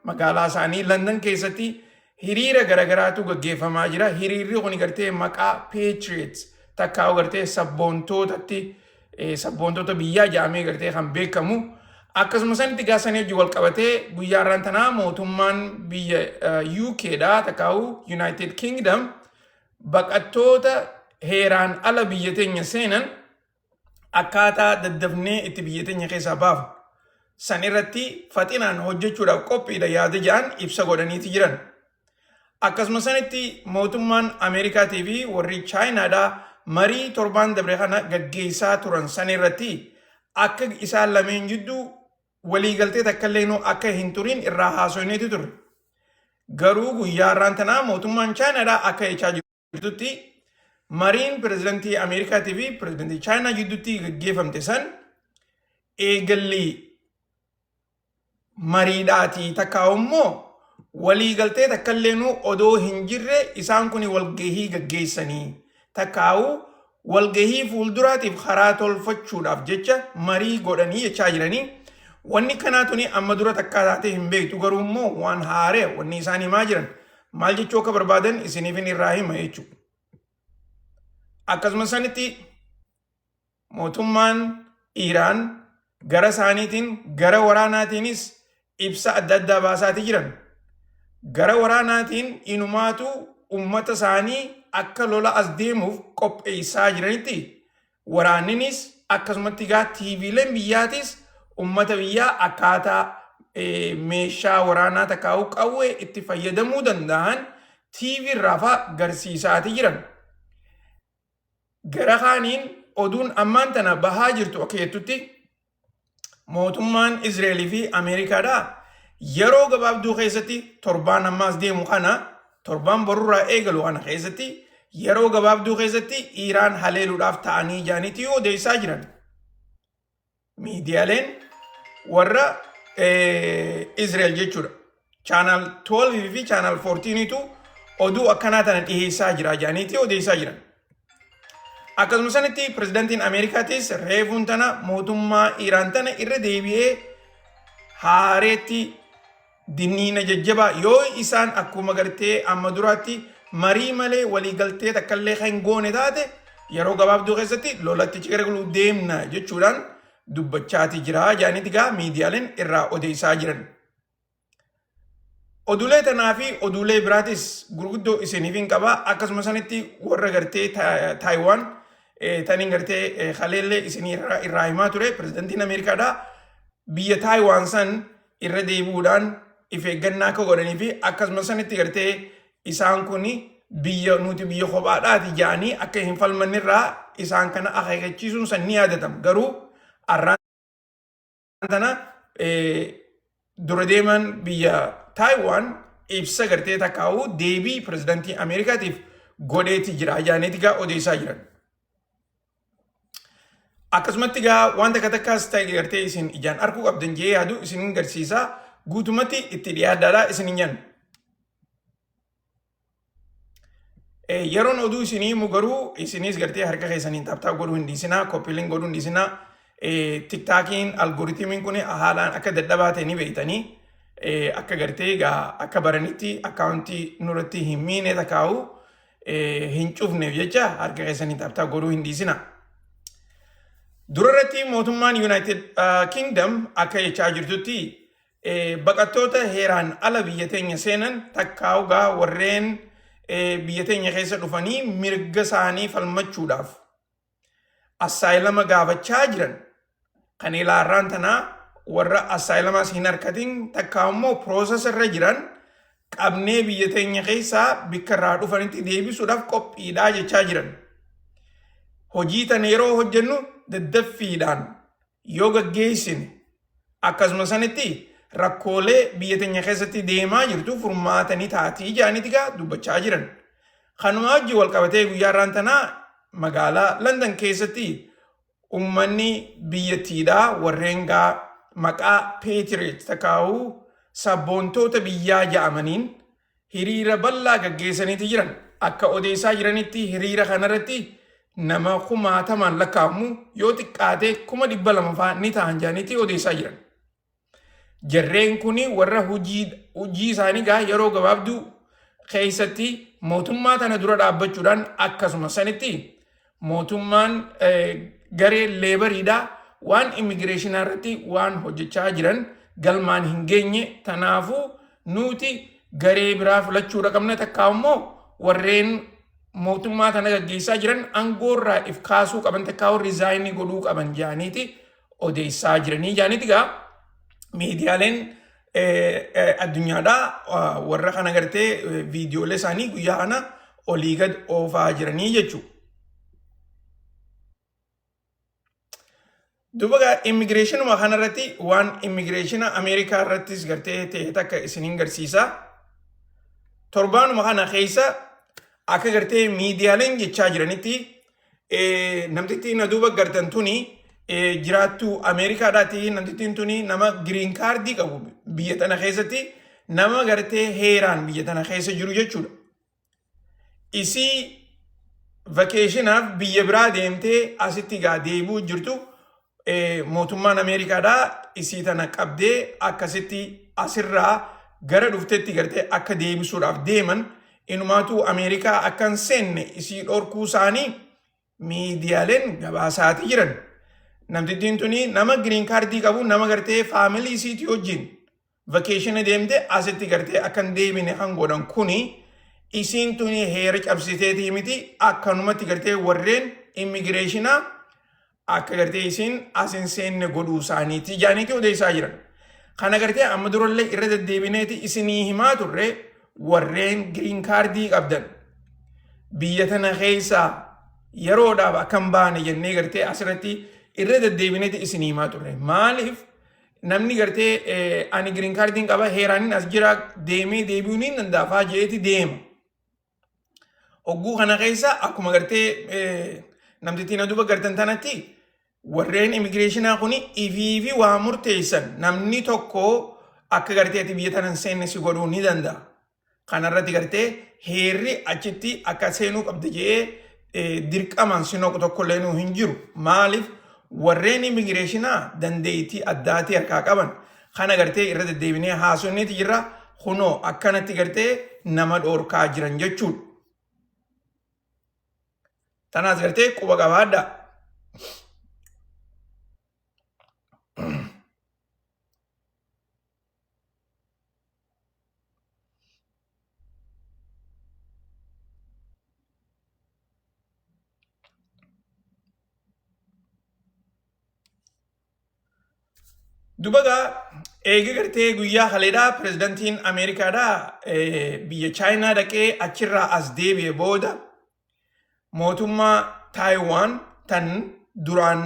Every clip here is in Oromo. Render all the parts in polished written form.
magaalaa isaanii London keessatti hiriira garagaraatu gaggeeffamaa jira. Hiriirri kun gartee maqaa Patriots takkaa'u gartee sabboontoota biyyaa jedhamee gartee kan beekamu. Akkasumas sanitti gaasanii hojii wal qabatee guyyaa irraan tanaa mootummaan biyya UKdha takkaa'u United Kingdom baqattoota heeraan ala biyya teenya seenan akkaataa daddafnee itti biyya teenya keessaa baafu san irratti faxinaan hojjechuudhaaf qophiidha yaada jedhan ibsa godhaniiti jiran. Akkasumas sanitti mootummaan Ameerikaatii fi warri Chaayinaadhaa marii torbaan dabre kana gaggeessaa turan san irratti akka isaan lameen jidduu waliigaltee takkaillee akka hin turin irraa haasofneeti ture. Garuu guyyaa irraan tanaa mootummaan Chaayinaadhaa akka jechaa jirtutti mariin pirezidantii Ameerikaatii fi pirezidantii Chaayinaa jidduutti gaggeeffamte san eegalli mariidhaatii takkaa'u immoo waliigaltee takkaillee odoo hin jirre isaan kun walgahii gaggeessanii takkaa'u walgahii fuulduraatiif karaa tolfachuudhaaf jecha marii godhanii jechaa jiranii. Wanni kanaatuni amma dura takkaa taatee hin beektu garuu immoo waan haaree wanni isaan himaa jiran maal jechuu akka barbaadan isiniif irraa hima jechuudha. Akkasumas sanitti mootummaan Iraan gara isaaniitiin gara waraanaatiinis ibsa adda addaa baasaatii jiran. Gara waraanaatiin inumaatu ummata isaanii akka lola as deemuuf qopheessaa jiranitti waraanninis akkasumatti gaa TVleen biyyaatis ummata biyyaa akkaataa meeshaa waraanaa takkaa'u qawwee itti fayyadamuu danda'an TV irraa garsiisaatii jiran. Gara kaaniin oduun ammaan tana bahaa jirtu akka jettutti mootummaan Israa'elii fi Ameerikaadhaa yeroo gabaabduu keessatti torbaan ammaas deemu kana torbaan borurraa eegalu kana keessatti yeroo gabaabduu keessatti Iraan haleeluudhaaf ta'anii jaaniitii odeessaa jiran. Miidiyaaleen warra Israa'el jechuudha. Channel 12 fi Channel 14tu oduu akkanaa tana dhiheessaa jira jaaniitii odeessaa jiran. Akkasumas sanitti pirezidantiin Ameerikaatis reefuun tana mootummaa Iraan tana irra deebi'ee haareetti dinniina jajjabaa yoo isaan akkuma gartee amma duraatti marii malee waliigaltee takkaillee kan goone taate yeroo gabaabduu keessatti lolatti gargaluu deemna jechuudhaan dubbachaati jira jaaniiti gaa miidiyaaleen irraa odeessaa jiran. Oduulee tanaa fi oduulee biraatis gurguddoo isiniif hin qabaa. Akkasumas sanitti warra gartee Taayiwaan taniin gartee haleellee isinii irraa himaa ture. Pirezidantiin Ameerikaadhaa biyya Taayiwaan san irra deebi'uudhaan of eeggannaa akka godhanii fi akkasumas sanitti gartee isaan kun nuti biyya kophaadhaati jedhanii akka hin falmannirraa isaan kana akeekachiisuun san ni yaadatama. Garuu arraan tana dura deeman biyya Taiwan ibsa gartee takkaa'u deebii pirezidantii Ameerikaatiif godheeti jira jaaneeti gaa odeessaa jiran. Akkasumatti gaa wanta takkaas ta'e gartee isin ijaan arguu qabdan jee yaadu isin garsiisaa guutumatti itti dhiyaaddaadhaa isin nyan. Yeroon oduu isinii himu garuu isinis gartee harka keessaniin taaptaa godhuu hin dhiisinaa, koppiiliin godhuu hin dhiisinaa. Tiktaakiin algoritimiin kun haalaan akka dadhabaa ta'e ni beektanii akka gartee gaa akka baranitti akkaawuntii nurratti hin miine takkaa'u hin cufneef jecha harka keessaniin taaptaa godhuu hin dhiisinaa. Durarratti mootummaan United Kingdom akka jechaa jirtutti baqattoota heeraan ala biyya teenya seenan takkaa'u gaa warreen biyya teenya keessa dhufanii mirga isaanii falmachuudhaaf assaayilama gaafachaa jiran kan ilaarraan tanaa warra assaayilamas hin harkatin takkaa'u immoo piroosesa irra jiran qabnee biyya teenya keessaa bikka irraa dhufanitti deebisuudhaaf qophiidhaa jechaa jiran. Hojii tan yeroo hojjennu daddaffiidhaan yoo gaggeessine akkasuma sanitti rakkoolee biyya teenya keessatti deemaa jirtu furmaatanii taatii jaaniiti gaa dubbachaa jiran. Kanuma wajji wal qabatee guyyaa irraan tanaa magaalaa London keessatti ummanni biyyattiidhaa warreen gaa maqaa Patriot takkaa'u sabboontoota biyyaa ja'amaniin hiriira bal'aa gaggeessaniiti jiran. Akka odeessaa jiranitti hiriira kanarratti nama 1000 lakkaa'amu yoo xiqqaatee 200 fa'aa ni ta'an jaaniitti odeessaa jiran. Jarreen kuni warra hojii isaanii gaa yeroo gabaabduu keessatti mootummaa tana dura dhaabbachuudhaan akkasuma sanitti mootummaan garee leebariidhaa waan immigireeshinaa irratti waan hojjechaa jiran galmaan hin geenye tanaafuu nuti garee biraa filachuudha qabna takkaa immoo warreen mootummaa tana gaggeessaa jiran aangoorraa if kaasuu qaban takkaa riizaayinii godhuu qaban jaaniiti odeessaa jiranii jaaniiti gaa miidiyaaleen addunyaadhaa warra kana gartee viidiyoolee isaanii guyyaa kana olii gad oofaa jiranii jechuudha. Dubaga immigireeshinuma kanarratti waan immigireeshina Ameerikaa irrattis gartee ta'e takka isiniin garsiisa. Torbaanuma kana keessa akka gartee miidiyaaleen jechaa jiranitti namtittiin na duuba gartan tuni jiraattu Ameerikaadhaati namtittiin tuni nama giriin kaardii qabu biyya tana keessatti nama gartee heeraan biyya tana keessa jiru jechuudha. Isii vakeeshinaaf biyya biraa deemtee asitti gaa deebuu jirtu. Mootummaan Ameerikaadhaa isii tana qabdee akkasitti asirraa gara dhuftetti gartee akka deebisuudhaaf deeman inumaatu Ameerikaa akka hin seenne isii dhorkuu isaanii miidiyaaleen gabaasaati jiran. Namtittiin tuni nama giriin kaardii qabu nama gartee faamilii isiitii wajjin vakeeshina deemte asitti gartee akka hin deebine kan godhan kuni isiin tuni heera cabsiteetii miti akkanumatti gartee warreen immigireeshinaa akka gartee isin asin seenne godhuu isaaniiti jaaniiti odeessaa jiran. Kana gartee amma durallee irra deddeebineeti isinii himaa turre warreen giriin kaardii qabdan biyya tana keessaa yeroodhaaf akka hin baane jennee gartee asirratti irra deddeebineeti isinii himaa turre. Maaliif namni gartee ani giriin kaardiin qaba heeraanin as jira deemee deebi'uun hin danda'afaa jeeti deema. Hogguu kana keessa akkuma gartee namtittiin aduuba gartan tanatti warreen immigireeshinaa kuni ifiifi waa murteessan namni tokko akka garteeti biyya tana hin seenne si godhuu ni danda'a. Kanarratti gartee heerri achitti akka seenuu qabda jedhee dirqamaan sinoqu tokkollee nuu hin jiru. Maaliif warreen immigireeshinaa dandeettii addaatii harkaa qaban kana gartee irra deddeebinee haasofneeti jirra kunoo akkanatti gartee nama dhoorkaa jiran jechuudha. Tanaas gartee quba qabaadha. Dubaga eega gartee guyyaa kaleedhaa pirezidantiin Ameerikaadhaa biyya Chaayinaa dhaqee achirraa as deebi'e booda mootummaa Taayiwaan tan duraan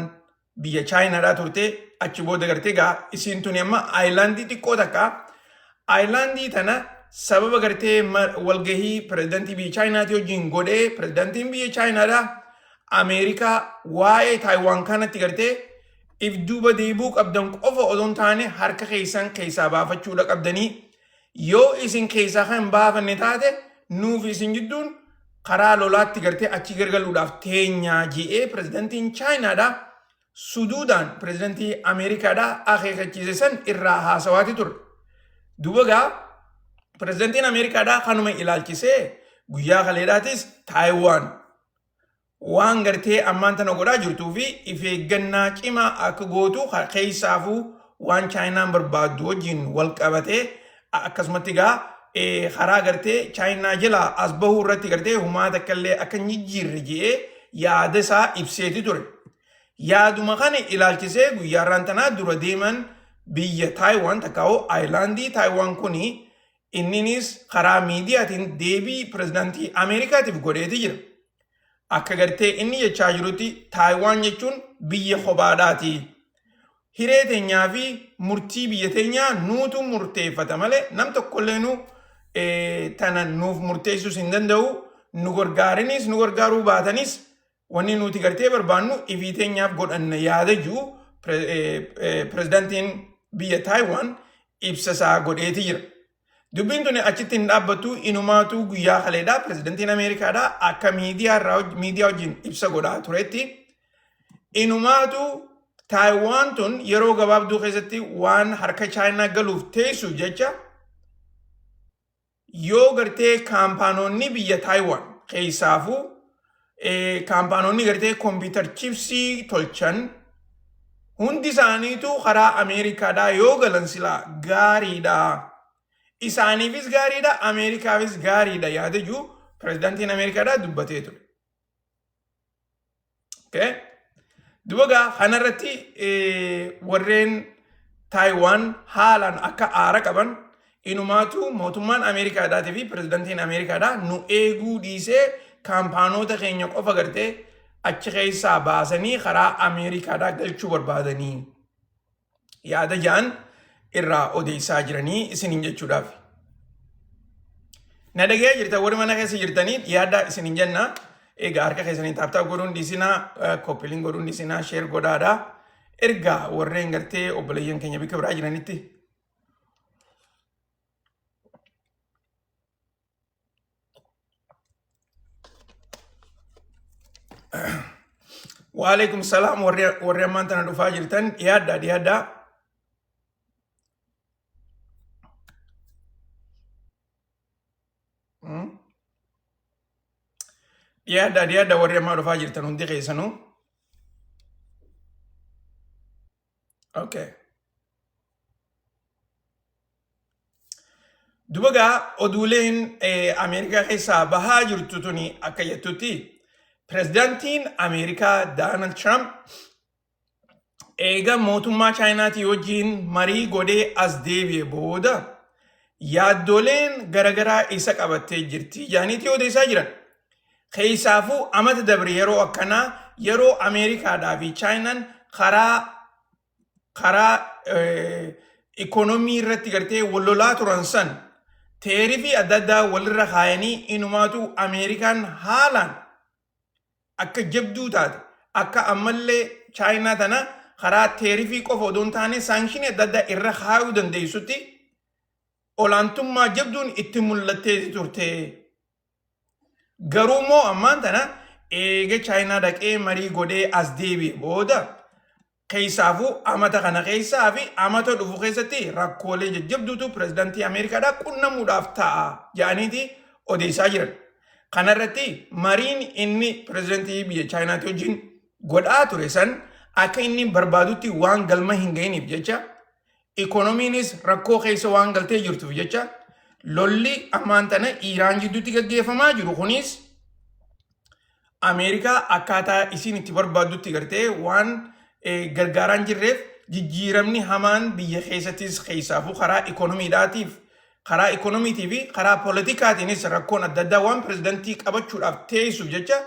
biyya Chaayinaadhaa turte achi booda gartee gaa isiin tuni amma aayilaandii xiqqoo takka aayilaandii tana sababa gartee walgahii pirezidantii biyya Chaayinaatii wajjin godhee pirezidantiin biyya Chaayinaadhaa Ameerikaa waa'ee Taayiwaan kanatti gartee if duuba deebuu qabdan qofa odoo hin taane harka keessan keessaa baafachuudha qabdanii yoo isin keessaa kan baafanne taate nuuf isin jidduun karaa lolaatti gartee achi gargaluudhaaf teenyaa je'ee pirezidantiin Chaayinaadhaa suduudhaan pirezidantii Ameerikaadhaa akeekachiise san irraa haasawaati ture. Duuba gaa pirezidantiin Ameerikaadhaa kanuma ilaalchisee guyyaa kaleedhaatis Taayiwaan waan gartee ammaan tana godhaa jirtuu fi if eeggannaa cimaa akka gootu keessaafuu waan Chaayinaan barbaaddu wajjin wal qabatee akkasumatti gaa karaa gartee Chaayinaa jalaa as bahuu irratti gartee humaata akkallee akka hin jijjiirre jedhee yaada isaa ibseeti ture. Yaaduma kana ilaalchisee guyyaarraan tanaa dura deeman biyya Taayiwaan takkaa'oo aayilaandii Taayiwaan kuni inninis karaa miidiyaatiin deebii pirezidantii Ameerikaatiif godheeti jira. Akka gartee inni jechaa jirutti Taayiwaan jechuun biyya kophaadhaati. Hiree teenyaa fi murtii biyya teenyaa nuutu murteeffata malee nam tokkollee tana nuuf murteessuus hin danda'u. Nu gargaaranis nu gargaaruu baatanis wanni nuti gartee barbaannu ifii teenyaaf godhanna yaada jiru pirezidantiin biyya Taayiwaan ibsasaa godheeti jira. Dubbiin tuni achitti hin dhaabbattu inumaatu guyyaa kaleedhaa pirezidantiin Ameerikaadhaa akka miidiyaa wajjin ibsa godhaa turetti inumaatu Taayiwaan tun yeroo gabaabduu keessatti waan harka Chaayinaa galuuf teessuuf jecha yoo gartee kaampaanoonni biyya Taayiwaan keessaafuu kaampaanoonni gartee kompiitar chipsii tolchan hundi isaaniitu karaa Ameerikaadhaa yoo galan silaa gaariidha. Isaaniifis gaariidha, Ameerikaafis gaariidha yaada jiru pirezidaantiin Ameerikaadhaa dubbatee ture. Okay? Dubagaa kanarratti warreen Taayiwaan haalaan akka aara qaban inumaatu mootummaan Ameerikaadhaatii fi pirezidaantiin Ameerikaadhaa nu eeguu dhiisee kaampaanoota keenya qofa gartee achi keessaa baasanii karaa Ameerikaadhaa galchuu barbaadanii yaada jaan irraa odeessaa jiranii isiniin jechuudhaaf. Na dhagee jirta warri mana keessa jirtanii yaada isiniin jenna. Egaa harka keessanii taaptaa godhuun dhiisinaa, koppiliin godhuun dhiisinaa, sheer godhaadhaa. Ergaa warreen gartee obboleeyyan keenya bika biraa jiranitti. Waalaikum salaam warri ammaan tana dhufaa jirtan dhiyaadhaa. Dhiyaadhaa warri ammaa dhufaa jirtan hundi keessanuu. Okay. Dubagaa oduuleen Ameerikaa keessaa bahaa jirtu tuni akka jettutti pirezidaantiin Ameerikaa Doonaald Tiraamp eega mootummaa Chaayinaatii wajjin marii godhee as deebi'e booda yaaddoleen garagaraa isa qabattee jirti jaaniitii odeessaa jiran. Keessaafuu amata dabre yeroo akkanaa yeroo Ameerikaadhaa fi Chaayinaan karaa ikoonomii irratti gartee wal lolaa turan san teerifii adda addaa walirra kaayanii inumaatu Ameerikaan haalaan akka jabduu taate akka ammallee Chaayinaa tana karaa teerifii qofa odoo hin taane saanshinii adda addaa irra kaayuu dandeessutti olaantummaa jabduun itti mul'attee turte. Garuu immoo ammaan tana eega Chaayinaa dhaqee marii godhee as deebi'e booda keessaafuu amata kana keessaa fi amata dhufu keessatti rakkoolee jajjabduutu pirezidaantii Ameerikaadhaa qunnamuudhaaf ta'a jedhaniiti odeessaa jiran. Kanarratti mariin inni pirezidaantii biyya Chaayinaatii wajjin godhaa ture san akka inni barbaadutti waan galma hin ga'iniif jecha ikoonomiinis rakkoo keessa waan galtee jirtuuf jecha lolli ammaan tana Iiraan jidduutti gaggeeffamaa jiru kunis Ameerikaa akkaataa isiin itti barbaadutti gartee waan gargaaraan jirreef jijjiiramni hamaan biyya keessattis keessaafuu karaa ikoonomiitii fi karaa poolitikaatiinis rakkoon adda addaa waan pirezidaantii qabachuudhaaf teessuuf jecha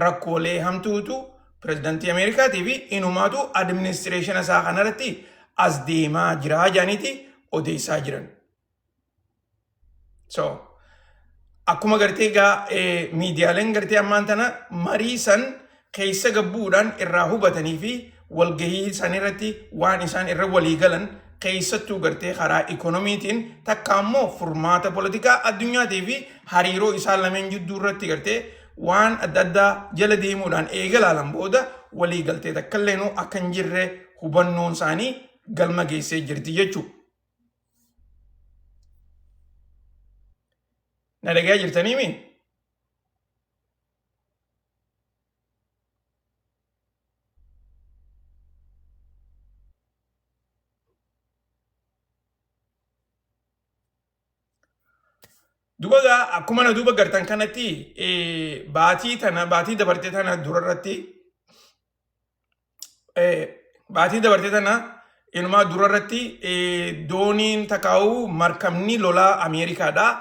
rakkoolee hamtuutu pirezidaantii Ameerikaatii fi inumaatu adiministireeshina isaa kanarratti as deemaa jira jaaniiti odeessaa jiran. So, akkuma gartee miidiyaaleen gartee ammaan tana marii san keessa gabbuudhaan irraa hubatanii fi walgahii sanirratti waan isaan irra walii galan keessattuu gartee karaa ikoonomiitiin takka ammoo furmaata poolitikaa addunyaatii fi hariiroo isaan lameen jidduu irratti gartee waan adda addaa jala deemuudhaan eegalaalan booda walii galtee takkailleenuu akka hin jirre hubannoon isaanii galma geessee jirti jechuudha. Na dhaga'aa jirtanii mi? Dubagaa akkuma na duuba gartan kanatti baatii dabartee tana durarratti inumaa durarratti dooniin takaa'uu markabni lolaa Ameerikaadhaa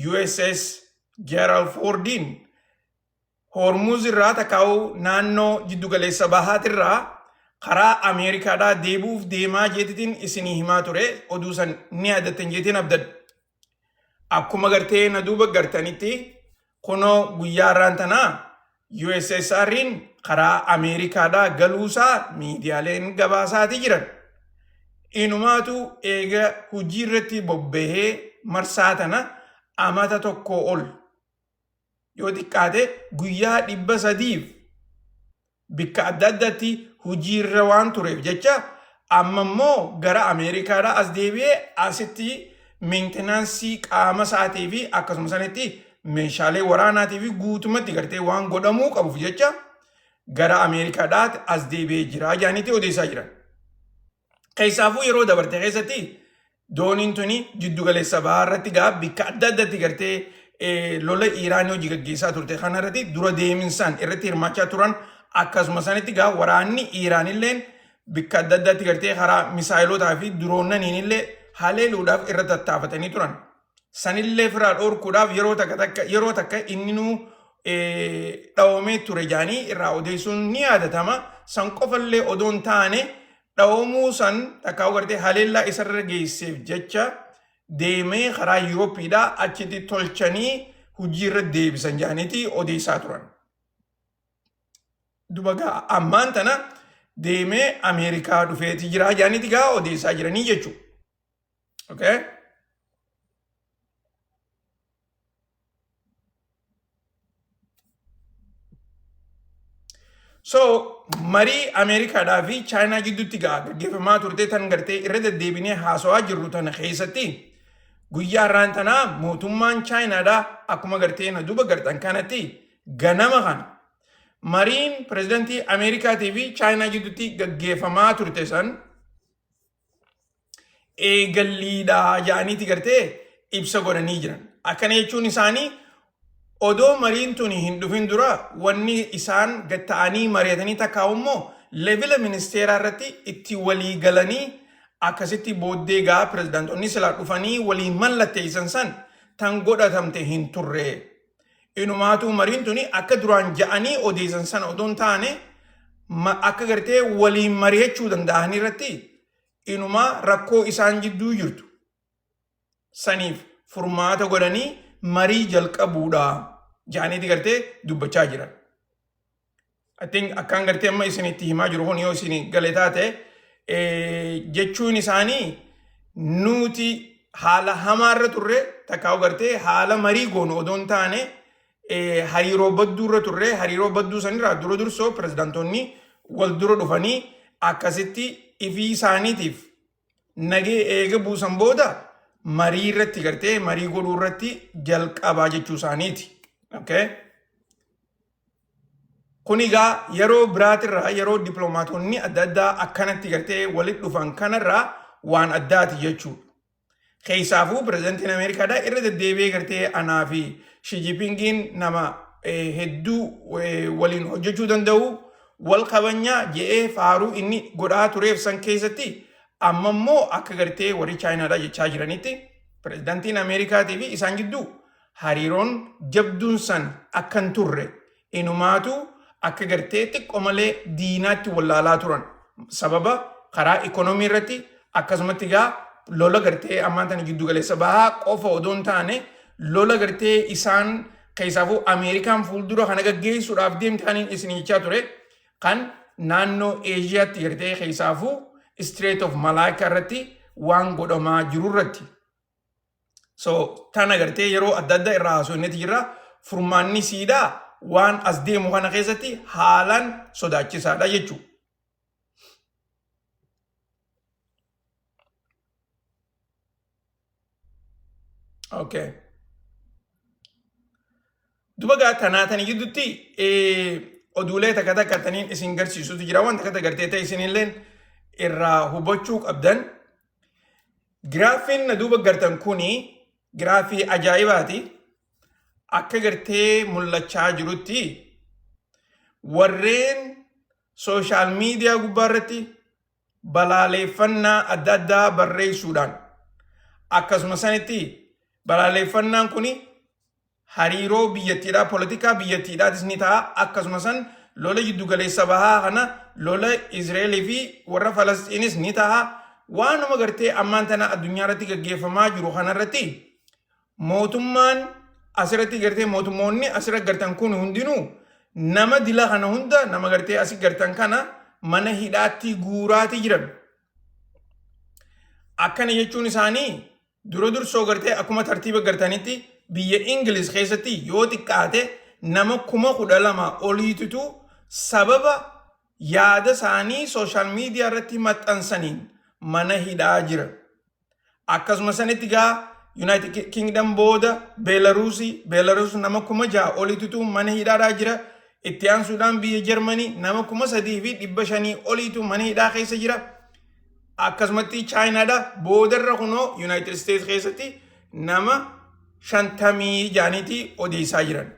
USS Gerald Fordin Hormuz irraa takaa'uu naannoo jiddugaleessa bahaatirraa karaa Ameerikaadhaa deebuuf deemaa jeetitiin isinii himaa ture oduu san ni yaadattan jeetiin abdadha. Akkuma gartee na duuba gartanitti kunoo guyyaa irraan tanaa USSR'n karaa Ameerikaadhaa galuusaa miidiyaaleen gabaasaatii jiran. Inumaatu eega hujii irratti bobbahee marsaa tana amata tokko ol yoo xiqqaate guyyaa 300 bikka adda addaatti hojiirra waan tureef jecha amma immoo gara Ameerikaadhaa as deebi'ee asitti meenteenaansii qaama isaatii fi akkasuma sanitti meeshaalee waraanaatii fi guutumatti gartee waan godhamuu qabuuf jecha gara Ameerikaadhaatti as deebi'ee jira jaaniitii odeessaa jiran. Keessaafuu yeroo dabarte keessatti dooniin tuni jiddugaleessa bahaa irratti gaa bakka adda addaatti gartee lola Iiraanii hojii gaggeessaa turte kanarratti dura deeminsaan irratti hirmaachaa turan akkasuma sanitti gaa waraanni Iiraanilleen bakka adda addaatti gartee karaa misaayilotaa fi diroonnaniin illee haleeluudhaaf irra tattaafatanii turan. Sanillee firaa dhoorkuudhaaf yeroo takka inni nuu dhawamee ture jaanii irraa odeessuun ni yaadatama. San qofallee odoon taane dhawamuu san takkaa gartee haleellaa isarra geesseef jecha deemee karaa Yuurooppiidhaa achitti tolchanii hojiirra deebisan jaaniitii odeessaa turan. Duba gaa ammaan tana deemee Ameerikaa dhufeeti jira jaaniitii gaa odeessaa jiranii jechuudha. Okay? So marii Ameerikaadhaa fi Chaayinaa gidduutti gaggeeffamaa turte tan gartee irra deddeebinee haasawaa jirru tana keessatti guyyaa irraan tanaa mootummaan Chaayinaadhaa akkuma gartee na duba gartan kanatti ganama kana mariin pirezidantii Ameerikaatii fi Chaayinaa gidduutti gaggeeffamaa turte san eegalliidhaa jaaniiti gartee ibsa godhanii jiran. Akkana jechuun isaanii odoo mariin tuni hin dhufin dura wanni isaan gatta'anii mari'atanii takkaa'ummoo leevila ministeeraa irratti itti walii galanii akkasitti booddee gaa pirezidaantonni silaa dhufanii walii mallatteessan san tan godhatamte hin turre. Inumaatuu mariin tuni akka duraan ja'anii odeessan sana odoon taane akka gartee walii mari'achuu danda'an irratti inumaa rakkoo isaan jidduu jirtu. Saniif furmaata godhanii marii jalqabuudha jaaniiti gartee dubbachaa jiran. I think akkaan gartee amma isinitti himaa jiru kun yoo isin galetaa ta'e jechuun isaanii nuti haala hamaarra turre takkaa'u gartee haala marii goonu odoon taane hariiroo badduurra turre hariiroo badduu sanirraa dura dursoo pirezidaantonni wal dura dhufanii akkasitti ifii isaaniitiif nagee eega buusan booda marii irratti gartee marii godhuu irratti jalqabaa jechuu isaaniiti. Okay? Kun egaa yeroo biraatirraa yeroo dippiloomaatonni adda addaa akkanatti gartee walitti dhufan kanarraa waan addaati jechuudha. Keessaafuu pirezidantiin Ameerikaadhaa irra deddeebi'ee gartee anaa fi Xi Jinpingiin nama hedduu waliin hojjechuu danda'u wal qabanyaa je'ee faaruu inni godhaa tureef san keessatti amma immoo akka gartee warri Chaayinaadhaa jechaa jiranitti pirezidantiin Ameerikaatii fi isaan gidduu hariiroon jabduun san akkan turre inumaatu akka gartee xiqqoo malee diinaatti wallaalaa turan sababa karaa ikonoomii irratti akkasumatti gaa lola gartee ammaan tana giddu galeessa bahaa qofa odoon taane lola gartee isaan keessaafuu Ameerikaan fuuldura kana gaggeessuudhaaf deemtaniin isin jechaa ture kan naannoo Eeshiyaatti gartee keessaafuu Strait of Malacca irratti waan godhamaa jiru irratti. So tana gartee yeroo adda addaa irraa haasofneeti jirra furmaanni siidaa waan as deemu kana keessatti haalaan sodaachisaadha jechuudha. Okay. Duba gaa tanaatanii gidduutti oduulee takka takkataniin isin garsiisutu jira waan takka gartee ta'e isinilleen irraa hubachuu qabdan. Giraafiin na duuba gartan kuni giraafii ajaa'ibaati. Akka gartee mul'achaa jirutti warreen sooshaal miidiyaa gubbaa irratti balaaleeffannaa adda addaa barreessuudhaan akkasuma sanitti balaaleeffannaan kuni hariiroo biyyattiidhaa poolitikaa biyyattiidhaatis ni ta'a akkasuma san lola jiddu galeessa bahaa kana lola Izraa'elii fi warra Falastiinis ni ta'a waanuma gartee ammaan tana addunyaa irratti gaggeeffamaa jiru kanarratti mootummaan asirratti gartee mootummoonni asirratti gartan kun hundinuu nama dila kana hunda nama gartee asii gartan kana mana hidhaatti guuraati jiran. Akkana jechuun isaanii dura dursoo gartee akkuma tartiiba gartanitti biyya Ingiliz keessatti yoo xiqqaate nama 12,000 oliitutu sababa yaada isaanii sooshaal miidiyaa irratti maxxansaniin mana hidhaa jira. Akkasuma sanitti gaa United Kingdom booda Belarus nama 6,000 oliitu mana hidhaadhaa jira. Itti aansuudhaan biyya Jarmanii nama 3,500 oliitu mana hidhaa keessa jira. Akkasumatti Chaayinaadha boodarra kunoo United States keessatti nama 56 odeessaa jiran.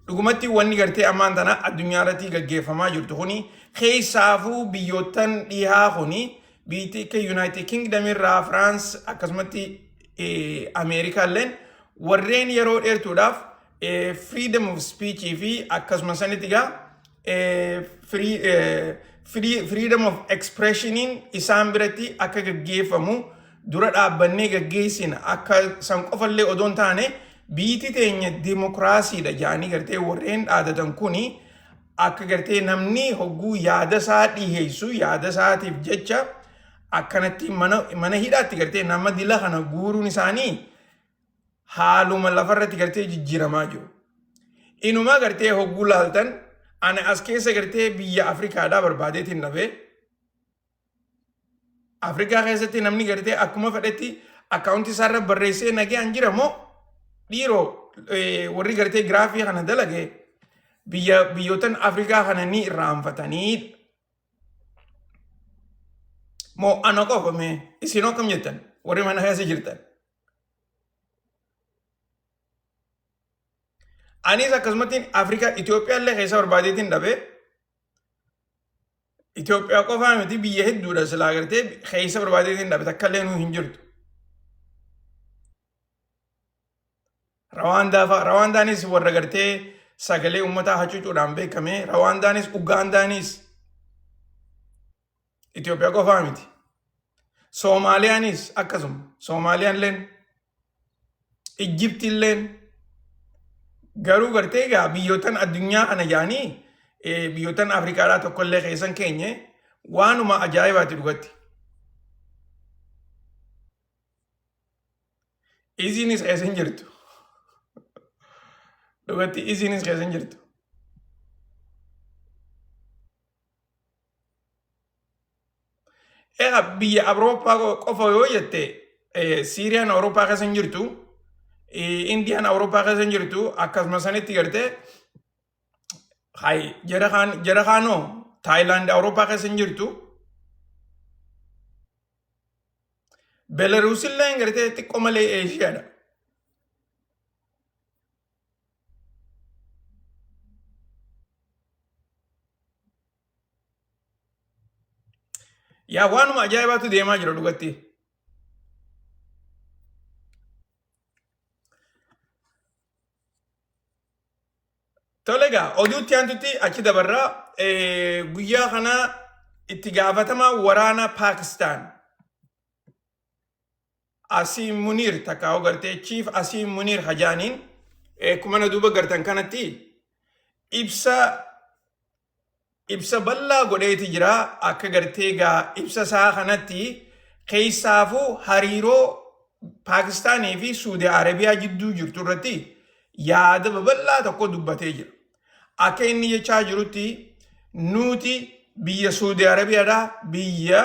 Dhugumatti wanni gartee ammaan tana addunyaa irratti gaggeeffamaa jirtu kuni keessaafuu biyyootan dhihaa kuni biyyi akka United Kingdom irraa France akkasumatti America illeen warreen yeroo dheertuudhaaf freedom of speech fi akkasuma sanitti gaa freedom of expression isaan biratti akka gaggeeffamu dura dhaabbannee gaggeessina akka san qofallee odoon taane biyyi teenya demokraasiidha jaanii gartee warreen dhaadatan kuni akka gartee namni hogguu yaada isaa dhiheessu yaada isaatiif jecha akkanatti mana hidhaatti gartee nama dila kana guuruun isaanii haaluma lafarratti gartee jijjiiramaa jiru. Inumaa gartee hogguu laaltan ani as keessa gartee biyya Afrikaadhaa barbaadeetiin dhabe. Afrikaa keessatti namni gartee akkuma fedhetti akkaawuntii isaarra barreessee nagaan jira moo dhiiroo warri gartee giraafii kana dalage biyyootan Afrikaa kana ni irraanfatanii moo ana qofame isin akkam jettan warri mana keessa jirtan. Anis akkasumatti Afrikaa Itoophiyaa illee keessa barbaadeetiin dhabe. Itoophiyaa qofaa miti biyya hedduudha silaa gartee keessa barbaadeetiin dhabe takka illee nuu hin jirtu. Rawaandaanis warra gartee sagalee uummataa hacuucuudhaan beekame. Rawaandaanis Ugaandaanis Itoophiyaa qofaa miti. Soomaaliyaanis akkasuma. Soomaaliyaan illeen Ijjipti illeen garuu gartee egaa biyyootan addunyaa kana jaanii biyyootan Afrikaadhaa tokkollee keessan keenye waanuma ajaa'ibaati dhugatti. Isiinis keessan jirtu. Dhugatti isiinis keessan jirtu. Egaa biyya Awurooppaa qofa yoo jette Siiriyaan Awurooppaa keessan jirtu. Indiyaan Awurooppaa keessan jirtu akkasuma sanitti gartee jara kaanoo Taayilaand Awurooppaa keessan jirtu. Belarus illee gartee xiqqoo malee Eeshiyaadha. Yaa waanuma ajaa'ibaatu deemaa jira dhugatti. Tolega, oduutti aantutti achi dabarraa guyyaa kana itti gaafatamaa waraana Pakistan. Asiim Munir takka gartee Chief Asiim Munir Hajaaniin kumana duuba gartan kanatti ibsa bal'aa godheeti jira akka gartee gaa ibsa isaa kanatti keessaafuu hariiroo Pakistaanii fi Suudi Arabiyaa jidduu jirtu irratti yaada babal'aa tokko dubbatee jira. Akka inni jechaa jirutti nuti biyya Suudi Arabiyaadhaa biyya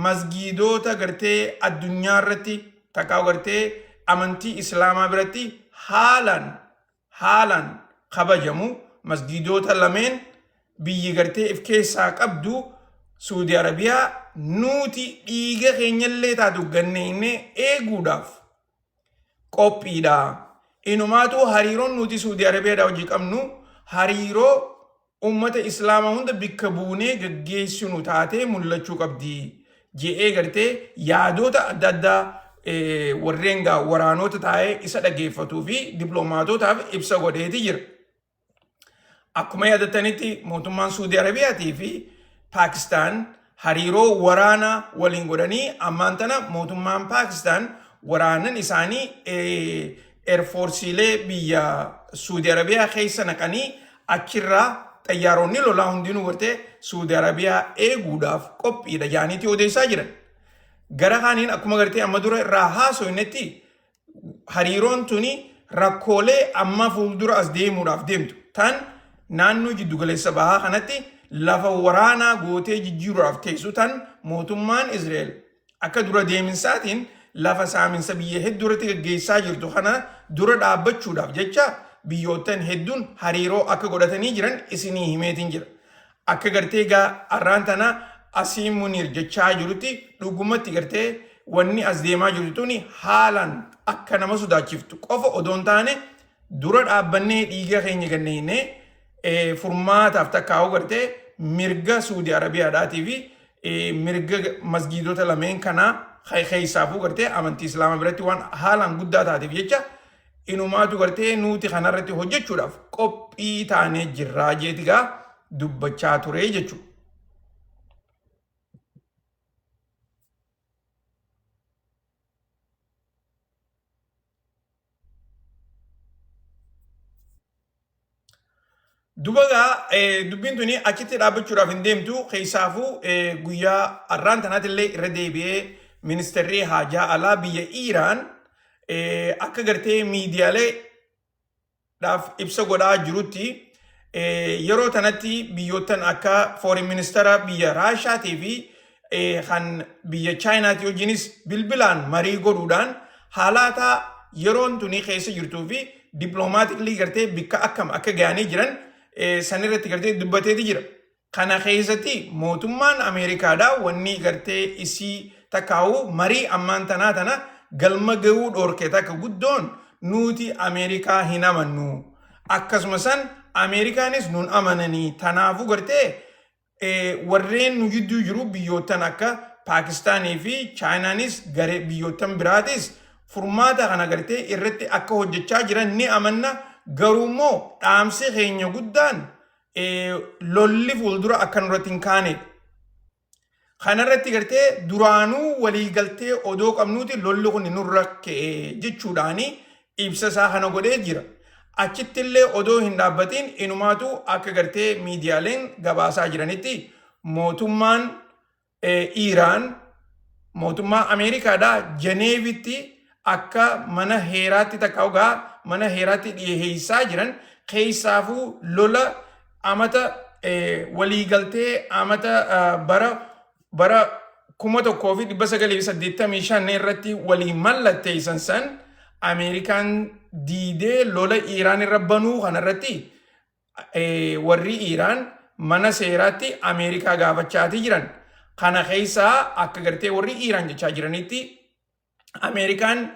masgiidota gartee addunyaa irratti takkaa gartee amantii Islaamaa biratti haalaan kabajamu masgiidota lameen biyyi gartee if keessaa qabdu Suudi Arabiyaa nuti dhiiga keenyallee taatu ganneenne eeguudhaaf qophiidha. Inumaatu hariiroon nuti Suudi Arabiyaadhaa hojii qabnu hariiroo ummata Islaamaa hunda bikka buunee gaggeessinu taatee mul'achuu qabdi je'ee gartee yaadota adda addaa warreen gaa waraanota taa'ee isa dhageeffatuu fi dippiloomaatotaaf ibsa godheeti jira. Akkuma yaadatanitti mootummaan Suudi Arabiyaatii fi Pakistan hariiroo waraanaa waliin godhanii ammaan tana mootummaan Pakistan waraanan isaanii Airforsiilee biyya Suudi Arabiyaa keessa naqanii achirraa xayyaaronni lolaa hundinuu gartee Suudi Arabiyaa eeguudhaaf qophiidha jaaniitii odeessaa jiran. Gara kaaniin akkuma gartee amma dura irraa haasofnetti hariiroon tuni rakkoolee amma fuuldura as deemuudhaaf deemtu. Tan naannoo jiddugaleessa bahaa kanatti lafa waraanaa gootee jijjiiruudhaaf teessu tan mootummaan Israa'el akka dura deeminsaatiin lafa saaminsa biyya hedduu irratti gaggeessaa jirtu kana dura dhaabbachuudhaaf jecha biyyoottan hedduun hariiroo akka godhatanii jiran isinii himeetiin jira. Akka gartee gaa arraan tana asii Muniir jechaa jirutti dhugumatti gartee wanni as deemaa jirtu tuni haalaan akka nama sodaachiftu qofa odoon taane dura dhaabbannee dhiiga keenya ganneenee furmaataaf takkaa'uu gartee mirga Suudi Arabiyaadhaatii fi mirga masgiidota lameen kanaa keessaafuu gartee amantii Islaamaa biratti waan haalaan guddaa taateef jecha inumaatu gartee nuti kanarratti hojjechuudhaaf qophii taanee jirraa jeetigaa dubbachaa ture jechuudha. Dubagaa dubbiin tuni achitti dhaabbachuudhaaf hin deemtu keessaafuu guyyaa arraan tanaatillee irra deebi'ee ministeerri haajaa alaa biyya Iiraan akka gartee miidiyaaleedhaaf ibsa godhaa jirutti yeroo tanatti biyyoottan akka foreign ministera biyya Raashaatii fi kan biyya Chaayinaatii wajjinis bilbilaan marii godhuudhaan haalaataa yeroon tuni keessa jirtuu fi dippiloomaatiklii gartee bikka akkam akka ga'anii jiran sanirratti gartee dubbateeti jira. Kana keessatti mootummaan Ameerikaadhaa wanni gartee isii takkaa'u marii ammaan tana galma ga'uu dhorke takka guddoon nuti Ameerikaa hin amannu. Akkasuma san Ameerikaanis nun amananii tanaafuu gartee warreen nu jidduu jiru biyyoottan akka Paakistaanii fi Chaayinaanis garee biyyoottan biraatis furmaata kana gartee irratti akka hojjechaa jiran ni amanna. Garuummoo dhaamsi keenya guddaan lolli fuuldura akka nurratti hin kaane. Kanarratti gartee duraanuu waliigaltee odoo qabnuuti lolli kun nurra ka'e jechuudhaani ibsa isaa kana godhee jira. Achittillee odoo hin dhaabbatiin inumaatu akka gartee miidiyaaleen gabaasaa jiranitti mootummaan Iiraan mootummaa Ameerikaadhaa Jeneevitti akka mana heeraatti takkaa'ugaa mana heeraatti dhiyeessaa jiran keessaafuu lola amata waliigaltee amata bara 1985 irratti walii mallatteessan san Ameerikaan diidee lola Iiraan irra banuu kanarratti warri Iiraan mana seeraatti Ameerikaa gaafachaatii jiran. Kana keessaa akka gartee warri Iiraan jechaa jiranitti Ameerikaan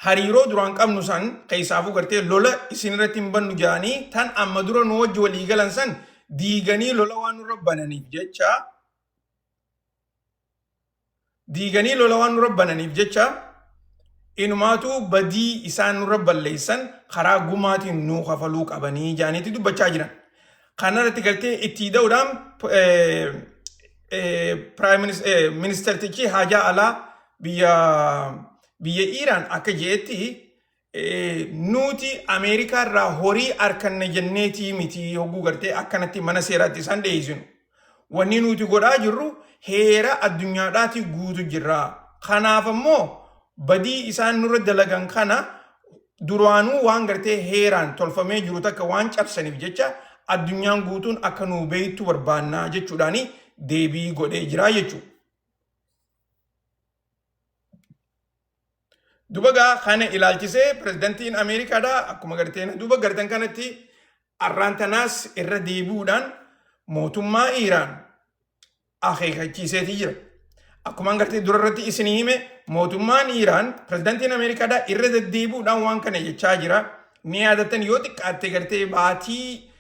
hariiroo duraan qabnu san keessaafuu gartee lola isin irratti hin bannu jedhanii tan amma dura nu wajji walii galan san diiganii lola waan nurra bananiif jecha inumaatu badii isaan nurra balleessan karaa gumaatiin nuu kafaluu qabanii jedhaniiti dubbachaa jiran. Kanarratti gartee itti da'uudhaan ministeertichi haajaa alaa biyya Iiraan akka jeetti nuti Ameerikaa irraa horii arkanna jenneetii miti hogguu gartee akkanatti mana seeraatti isaan dhiyeessinu. Wanni nuti godhaa jirru heera addunyaadhaati guutu jirra. Kanaaf ammoo badii isaan nurra dalagan kana duraanuu waan gartee heeraan tolfamee jiru takka waan cabsaniif jecha addunyaan guutuun akka nuu beektu barbaannaa jechuudhaani deebii godhee jira jechuudha. Dubagaa kana ilaalchisee pirezidantiin Ameerikaadhaa akkuma garteen duba gartan kanatti arraantanaas irra deebi'uudhaan mootummaa Iiraan akeekachiiseetii jira. Akkuma gartee durarratti isinii hime mootummaan Iiraan pirezidantiin Ameerikaadhaa irra deddeebi'uudhaan waan kana jechaa jira. Ni yaadattan yoo xiqqaatte gartee baatii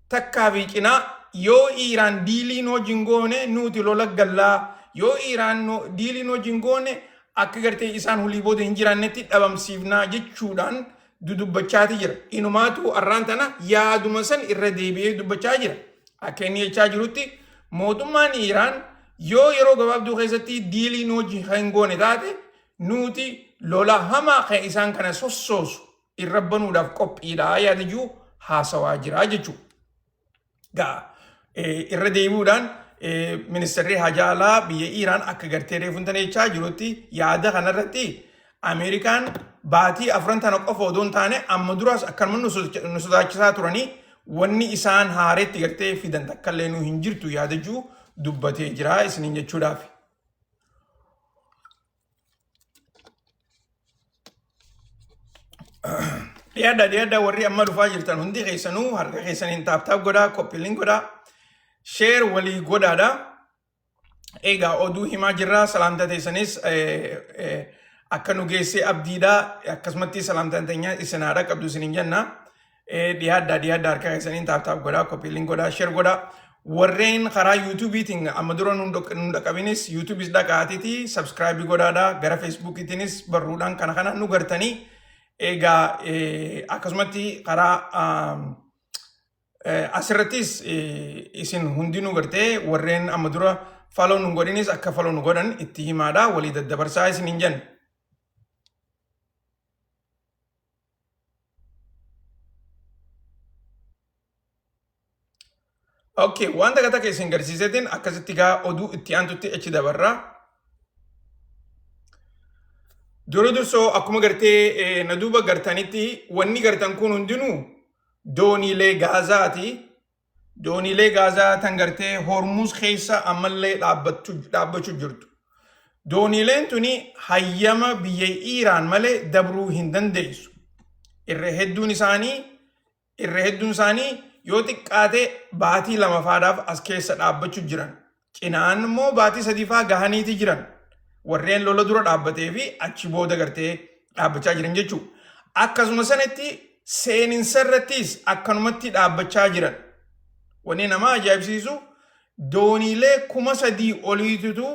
takkaa fi cinaa yoo Iiraan diiliin hojiin goone nuti lola gallaa yoo Iiraan diiliin hojiin goone akka gartee isaan hulii booda hin jiraannetti dhabamsiifnaa jechuudhaan dudubbachaati jira. Inumaatu arraan tana yaaduma san irra deebi'ee dubbachaa jira. Akka inni jechaa jirutti mootummaan Iiraan yoo yeroo gabaabduu keessatti diiliin hojii hin goone taate nuti lola hamaa kan isaan kana sossoosu irra banuudhaaf qophiidhaa yaadajuu haasawaa jira jechuudha. Irra deebi'uudhaan ministeerri haajaa alaa biyya Iiraan akka gartee reefuun tana jechaa jirutti yaada kanarratti Ameerikaan baatii afran tana qofa odoo hin taane amma duraas akkanuma nu sodaachisaa turanii wanni isaan haareetti gartee fidan takkallee nu hin jirtu yaadachuu dubbatee jira isiniin jechuudhaaf. Dhiyaadha warri amma dhufaa jirtan hundi keessanuu harka keessaniin taaptaap godhaa, koppiliin godhaa, sheer walii godhaadha. Egaa oduu himaa jirra salaamtaa teessanis akka nu geessee abdiidha akkasumatti salaamtaan teenya isinaadha qabdu isiniin jenna. Dhiyaadha harka keessaniin taaptaap godhaa, koppiliin godhaa, sheer godhaa. Warreen karaa YouTube'iitiin amma dura nu dhaqabinis YouTube'is dhaqaatiiti subscribe godhaadha. Gara Facebook'itiinis barruudhaan kana nu gartanii. Egaa akkasumatti karaa asirrattis isin hundinuu gartee warreen amma dura follow nu godhinis akka follow nu godhan itti himaadha walii daddabarsaa isiniin jenna. Okay, wanta gata isin garsiisetiin akkasitti gaa oduu itti aantutti achi dabarra. Dursoo akkuma gartee na duuba gartanitti wanni gartan kun hundinuu dooniilee gaazaati. Dooniilee gaazaa tan gartee Hormuz keessa ammallee dhaabbachuu jirtu. Dooniileen tuni hayyama biyya Iiraan malee dabruu hin dandeessu. Irra hedduun isaanii yoo xiqqaate baatii lamafaadhaaf as keessa dhaabbachuu jiran. Cinaan immoo baatii sadiifaa gahaniiti jiran. Warreen lola dura dhaabbatee fi achi booda gartee dhaabbachaa jiran jechuudha. Akkasuma sanatti seeninsaarrattis akkanumatti dhaabbachaa jiran. Wanni nama ajaa'ibsiisu dooniilee 3,000 oliitutu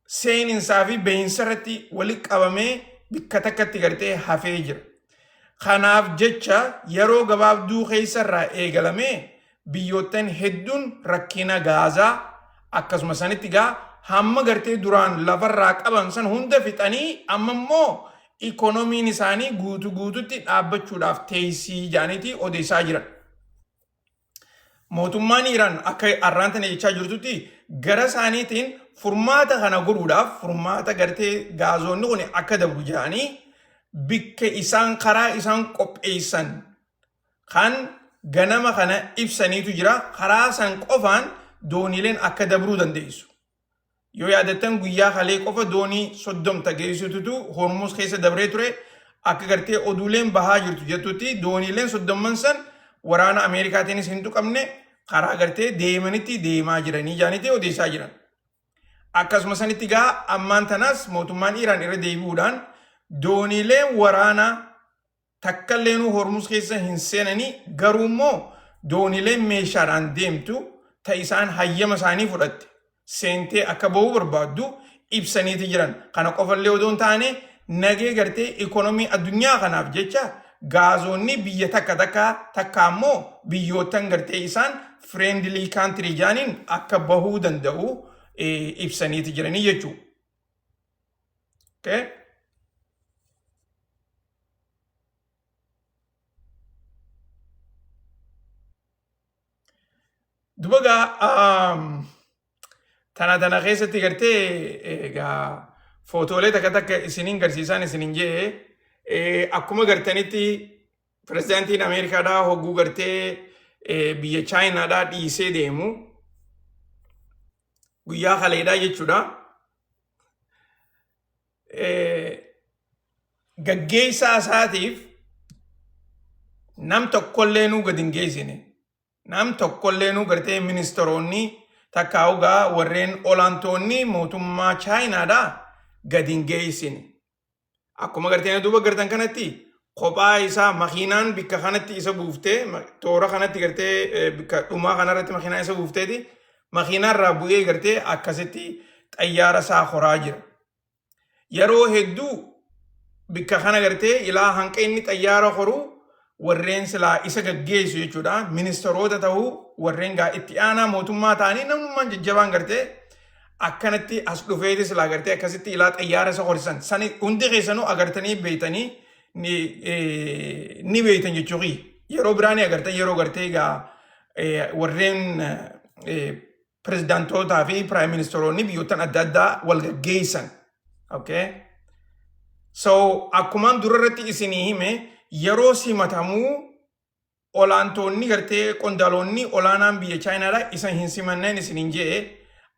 seeninsaa fi beeyinsaarratti walitti qabamee bakka takkatti gartee hafee jira. Kanaaf jecha yeroo gabaabduu keessarraa eegalamee biyyoottan hedduun rakkina gaazaa akkasuma sanitti gaa hamma gartee duraan lafarraa qaban san hunda fixanii amma immoo ikoonomiin isaanii guututti dhaabbachuudhaaf teessii jaaniitii odeessaa jiran. Mootummaan Iiraan akka arraantana jechaa jirtutti gara isaaniitiin furmaata kana godhuudhaaf furmaata gartee gaazoonni kun akka dabru jedhanii bakka isaan karaa isaan qopheessan kan ganama kana ibsaniitu jira. Karaa san qofaan dooniileen akka dabruu dandeessu. Yoo yaadattan guyyaa kalee qofa doonii 30 geessitutu Hormuz keessa dabree ture akka gartee oduuleen bahaa jirtu jettutti dooniileen 30 san waraana Ameerikaatiinis hin tuqamne karaa gartee deemaa jiranii jaaniitii odeessaa jiran. Akkasuma sanitti gaa ammaan tanas mootummaan Iiraan irra deebi'uudhaan dooniileen waraana takkalleen Hormuz keessa hin seenanii garuu immoo dooniileen meeshaadhaan deemtu ta isaan hayyama isaanii fudhatte. Seentee akka ba'uu barbaaddu ibsaniiti jiran. Kana qofallee odoon taane nagee gartee ikoonomii addunyaa kanaaf jecha gaazonni biyya takka ammoo biyyootan gartee isaan friendly country jaaniin akka bahuu danda'u ibsaniiti jiranii jechuudha. Okay? Dubagaa tana keessatti gartee egaa footoolee takka isiniin garsiisan isiniin jee akkuma gartanitti pirezidaantiin Ameerikaadhaa hogguu gartee biyya Chaayinaadhaa dhiisee deemu guyyaa kaleedhaa jechuudha. Gaggeessaa isaatiif nam tokkollee nuu gad hin geessine. Nam tokkollee nuu gartee ministeeronni takkaa'ugaa warreen olaantoonni mootummaa Chaayinaadhaa gad hin geessine. Akkuma gartee duuba gartan kanatti kophaa isaa makiinaan bikka kanatti isa buuftee toora kanatti gartee bikka dhumaa kanarratti makiinaa isa buufteeti makiinaarraa bu'ee gartee akkasitti xayyaara isaa horaa jira. Yeroo hedduu bikka kana gartee ilaa hanqa inni xayyaara horuu warreen silaa isa gaggeessu jechuudha. Ministeerota ta'uu warreen gaa itti aanaa mootummaa ta'anii namummaan jajjabaan gartee akkanatti as dhufeeti silaa gartee akkasitti ilaa xayyaara isa horisan. Sani hundi keessanuu agartanii beeytanii ni beeytan jechuudha. Yeroo biraanii agartan yeroo gartee gaa warreen pirezidaantootaa fi piraayim ministeeronni biyyoottan adda addaa wal gaggeessan. Okay? So akkumaan durarratti isinii hime yeroo simatamuu olaantoonni gartee qondaalonni olaanaan biyya chaayinaadha isa hin simanneen isiniin jee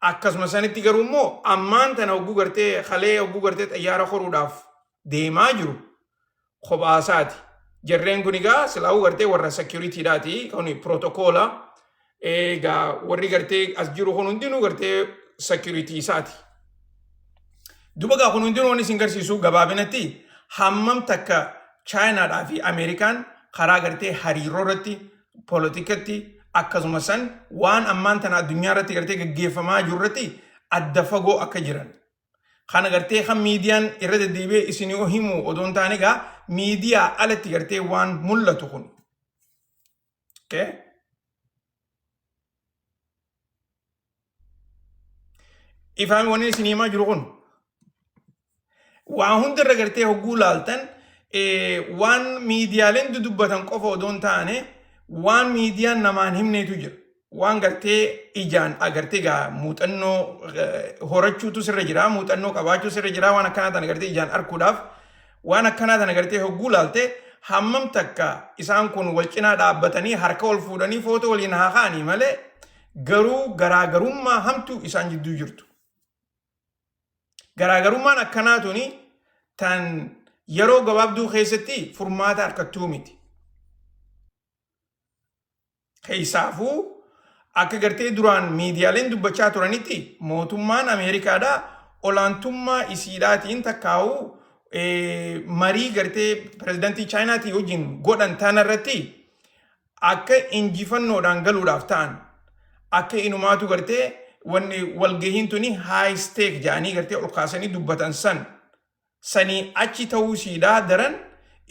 akkasuma sanitti garuu immoo ammaan tana hogguu gartee kalee hogguu gartee xayyaara horuudhaaf deemaa jiru kophaasaati. Jarreen kun egaa silaa'uu gartee warra securityidhaati kun protokoola egaa warri gartee as jiru kun hundinuu gartee security isaati. Duba gaa kun hundinuu waan isin garsiisu gabaabinatti hammam takka chaayinaadhaa fi Ameerikaan karaa gartee hariiroo irratti polotikatti akkasuma san waan ammaan tana addunyaa irratti gartee gaggeeffamaa jiru irratti adda fagoo akka jiran. Kana gartee kan miidiyaan irra deddeebi'ee isinii himu odoon taane egaa miidiyaa alatti gartee waan mul'atu kun. Ifaan waan isinii himaa jiru kun. Waan hundarra gartee hogguu laaltan waan miidiyaaleen dudubbatan qofa odoon taane waan miidiyaan namaan himneetu jira. Waan gartee ijaan agartee gaa muuxannoo horachuutu sirra jira, muuxannoo qabaachuu sirra jira waan akkanaa tana gartee ijaan arguudhaaf waan akkanaa tana gartee hogguu laalte hammam takka isaan kun wal cinaa dhaabbatanii harka ol fuudhanii footoo waliin haa ka'anii malee garuu garaagarummaa hamtuu isaan jidduu jirtu. Garaagarummaan akkanaa tuni tan yeroo gabaabduu keessatti furmaata harkattuu miti. Keessaafuu akka gartee duraan miidiyaaleen dubbachaa turanitti mootummaan Ameerikaadhaa olaantummaa isiidhaatiin takkaa'uu marii gartee pirezidaantii chaayinaatii wajjin godhan tanarratti akka injifannoodhaan galuudhaaf ta'an akka inumaatu gartee wanni walgahiin tuni high stake jedhanii gartee ol kaasanii dubbatan sanii achi ta'uu isiidhaa daran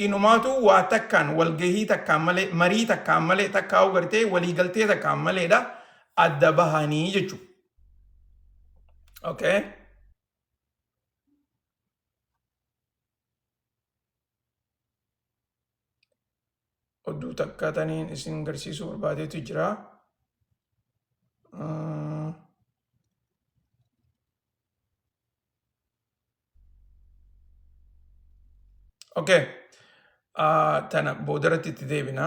inumaatu waa takkaan walgahii takkaan malee marii takkaan malee takkaa'uu gartee waliigaltee takkaan maleedha adda bahanii jechuudha. Okay. Oduu takka taniin isin garsiisuu barbaadeetu jira. Okay. Tana boodaratti itti deebina.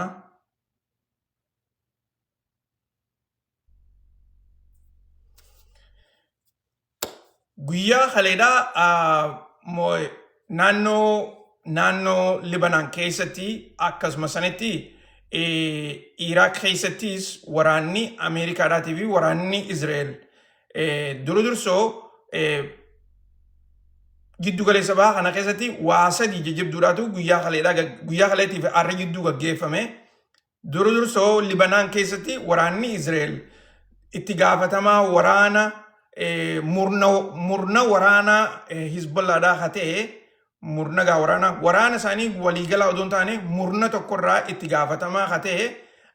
Guyyaa kaleedhaa naannoo Libanaan keessatti akkasuma sanitti Iraaq keessattis waraanni Ameerikaadhaatii fi waraanni Izraa'el dursoo jiddu galeessa bahaa kana keessatti waa sadii jajjabduudhaatu guyyaa kaleetiif har'a jidduu gaggeeffame. Dursoo Libanaan keessatti waraanni Izraa'el itti gaafatamaa waraana murna waraana Hizbollaadhaa haa ta'e murna gaa waraana isaanii waliigalaa odoon taane murna tokkorraa itti gaafatamaa haa ta'e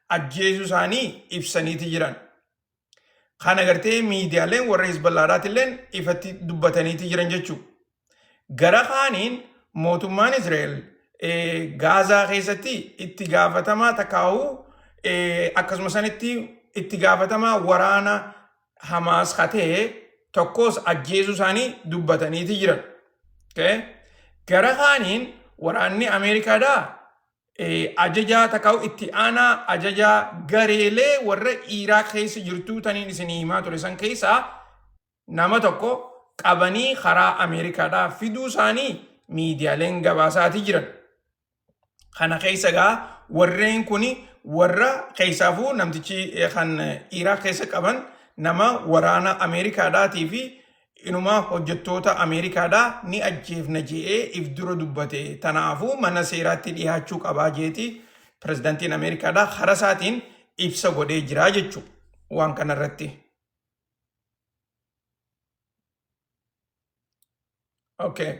ajjeesuu isaanii ibsaniiti jiran. Kana gartee miidiyaaleen warra Hizbollaadhaatilleen ifatti dubbataniiti jiran jechuudha. Gara kaaniin mootummaan Izraa'el Gaazaa keessatti itti gaafatamaa takkaa'uu akkasuma sanitti itti gaafatamaa waraana Hamaas haa ta'e tokkos ajjeesuu isaanii dubbataniiti jiran. Gara kaaniin waraanni Ameerikaadhaa ajajaa takkaa'u itti aanaa ajajaa gareelee warra Iraaq keessa jirtuu taniin isinii himaa ture san keessaa nama tokko qabanii karaa Ameerikaadhaa fiduu isaanii miidiyaaleen gabaasaati jiran. Kana keessa gaa warreen kun warra keessaafuu namtichi kan Iraaq keessa qaban nama waraana Ameerikaadhaatii fi inumaa hojjettoota Ameerikaadhaa ni ajjeefna je'ee if dura dubbate. Tanaafuu mana seeraatti dhiyaachuu qabaa jeeti pirezidaantiin Ameerikaadhaa hara isaatiin ibsa godhee jira jechuudha waan kanarratti. Okay.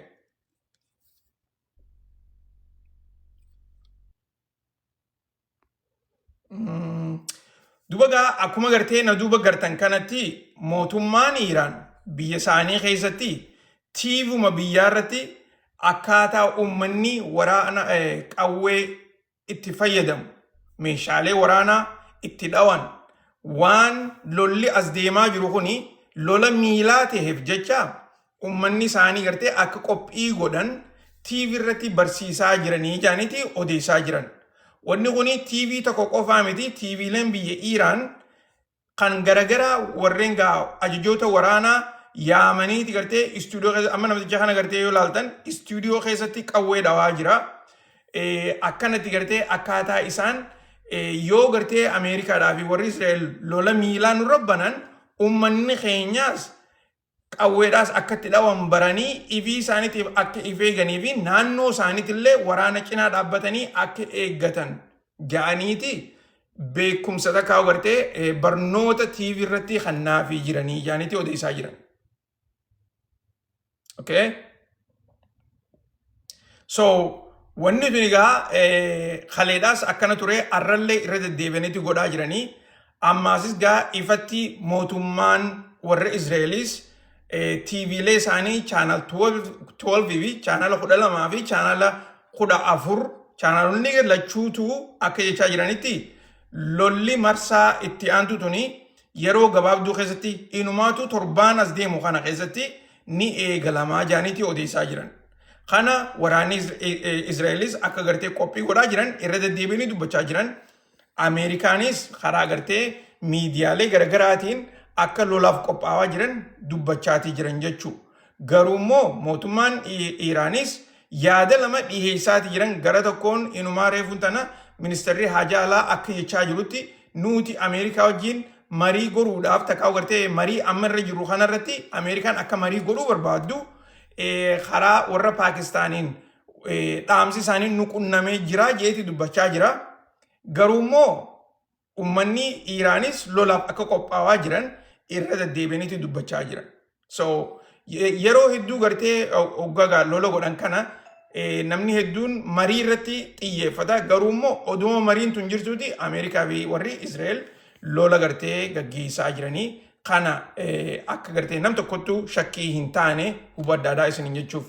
Duba gaa akkuma gartee na duuba gartan kanatti mootummaan Iraan biyya isaanii keessatti tiivuma biyyaa irratti akkaataa uummanni waraana qawwee itti fayyadamu meeshaalee waraanaa itti dhawan waan lolli as deemaa jiru kuni lola miilaa ta'eef jecha uummanni isaanii gartee akka qophii godhan tiivi irratti barsiisaa jiranii jaaniiti odeessaa jiran. Wanni kuni TV tokko qofaa miti TVleen biyya Iiraan kan garagara warreen gaa ajajoota waraanaa yaamanii gartee istuudiyoo keessa amma namticha kana gartee yoo laaltan istuudiyoo keessatti qawwee dhawaa jira. Akkanatti gartee akkaataa isaan yoo gartee Ameerikaadhaa fi warri Israa'el lola miilaan nurra banan ummanni keenyaas qawweedhaas akkatti dhawan baranii ifii isaaniitiif akka if eeganii fi naannoo isaaniitillee waraana cinaa dhaabbatanii akka eeggatan ga'aniiti beekumsa takkaa gartee barnoota TV irratti hannaafii jiranii jaaniiti odeessaa jiran. Okay? So, wanni tuni egaa kaleedhaas akkana ture arrallee irra deddeebi'aniiti godhaa jiranii ammaasis gaa ifatti mootummaan warra Israa'elis TVlee isaanii channel 12 fi channel 12 fi channel 14 channelonni lachuutu akka jechaa jiranitti lolli marsaa itti aantu tuni yeroo gabaabduu keessatti inumaatu torbaan as deemu kana keessatti ni eegalamaa jaaniiti odeessaa jiran. Kana waraanni Israa'elis akka gartee qophii godhaa jiran irra deddeebi'anii dubbachaa jiran. Ameerikaanis karaa gartee miidiyaalee garaagaraatiin akka lolaaf qophaa'aa jiran dubbachaatii jiran jechuudha. Garuu immoo mootummaan Iiraanis yaada lama dhiheessaatii jiran gara tokkoon inumaa reefuun tana ministeerri haajaa alaa akka jechaa jirutti nuti Ameerikaa wajjin marii godhuudhaaf takkaa gartee marii amma irra jiru kanarratti Ameerikaan akka marii godhuu barbaaddu karaa warra Paakistaaniin dhaamsi isaanii nu qunnamee jira jeeti dubbachaa jira. Garuu immoo ummanni Iiraanis lolaaf akka qophaa'aa jiran irra deddeebi'aniiti dubbachaa jiran. So yeroo hedduu gartee hoggaa lola godhan kana namni hedduun marii irratti xiyyeeffata. Garuu immoo oduma mariin tun jirtuuti Ameerikaa fi warri Israa'el lola gartee gaggeessaa jiranii kana akka gartee nam tokkottu shakkii hin taane hubaddaadhaa isiniin jechuuf.